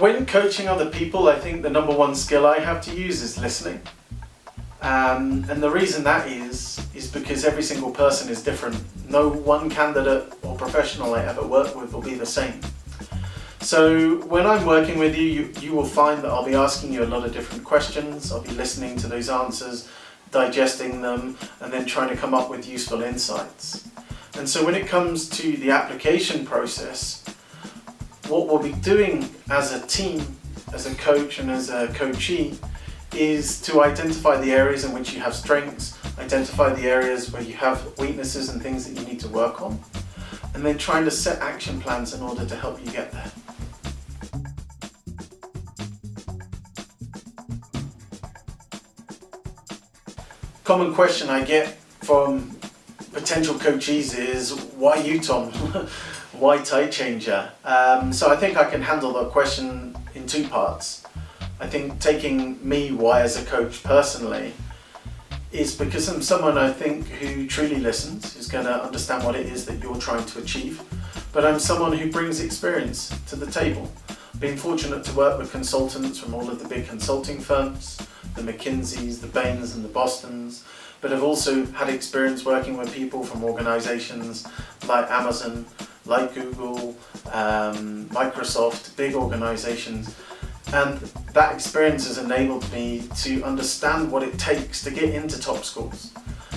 When coaching other people, I think the number one skill I have to use is listening. And the reason that is because every single person is different. No one candidate or professional I ever work with will be the same. So when I'm working with you, you will find that I'll be asking you a lot of different questions. I'll be listening to those answers, digesting them, and then trying to come up with useful insights. And so when it comes to the application process, what we'll be doing as a team, as a coach and as a coachee, is to identify the areas in which you have strengths, identify the areas where you have weaknesses and things that you need to work on, and then trying to set action plans in order to help you get there. Common question I get from potential coachees is, why you, Tom? Why Tide Changer? So I think I can handle that question in two parts. I think taking me, why as a coach personally, is because I'm someone I think who truly listens, who's going to understand what it is that you're trying to achieve. But I'm someone who brings experience to the table. Been fortunate to work with consultants from all of the big consulting firms, the McKinseys, the Bains and the Bostons, but I've also had experience working with people from organizations like Amazon, like Google, Microsoft, big organizations. And that experience has enabled me to understand what it takes to get into top schools.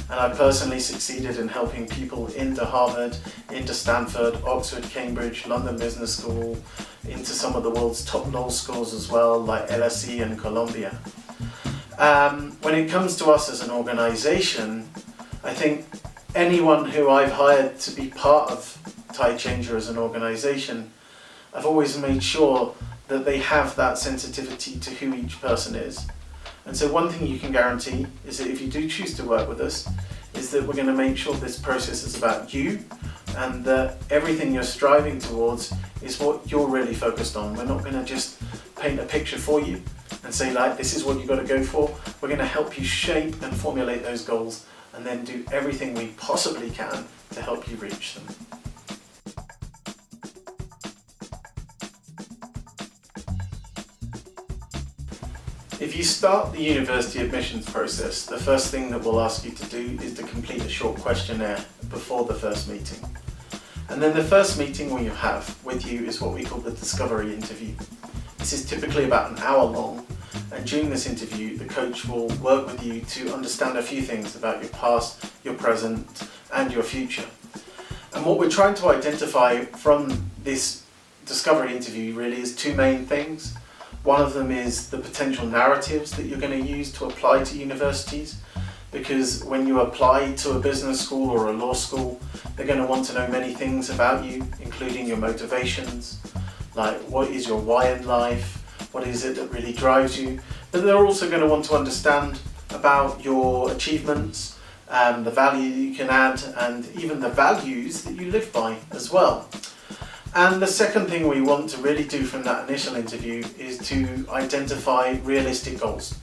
And I personally succeeded in helping people into Harvard, into Stanford, Oxford, Cambridge, London Business School, into some of the world's top law schools as well, like LSE and Columbia. When it comes to us as an organization, I think anyone who I've hired to be part of Tide Changer as an organization, I've always made sure that they have that sensitivity to who each person is. And so one thing you can guarantee is that if you do choose to work with us, is that we're going to make sure this process is about you, and that everything you're striving towards is what you're really focused on. We're not going to just paint a picture for you and say, like, this is what you've got to go for. We're going to help you shape and formulate those goals, and then do everything we possibly can to help you reach them. If you start the university admissions process, the first thing that we'll ask you to do is to complete a short questionnaire before the first meeting. And then the first meeting we have with you is what we call the discovery interview. This is typically about an hour long, and during this interview the coach will work with you to understand a few things about your past, your present and your future. And what we're trying to identify from this discovery interview really is two main things. One of them is the potential narratives that you're going to use to apply to universities, because when you apply to a business school or a law school, they're going to want to know many things about you, including your motivations, like what is your why in life, what is it that really drives you, but they're also going to want to understand about your achievements, the value that you can add, and even the values that you live by as well. And the second thing we want to really do from that initial interview is to identify realistic goals.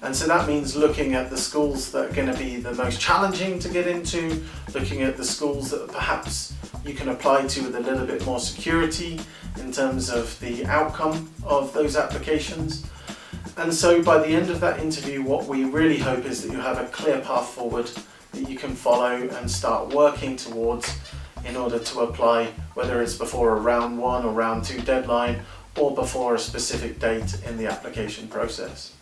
And so that means looking at the schools that are going to be the most challenging to get into, looking at the schools that perhaps you can apply to with a little bit more security in terms of the outcome of those applications. And so by the end of that interview, what we really hope is that you have a clear path forward that you can follow and start working towards in order to apply, whether it's before a round 1 or round 2 deadline or before a specific date in the application process.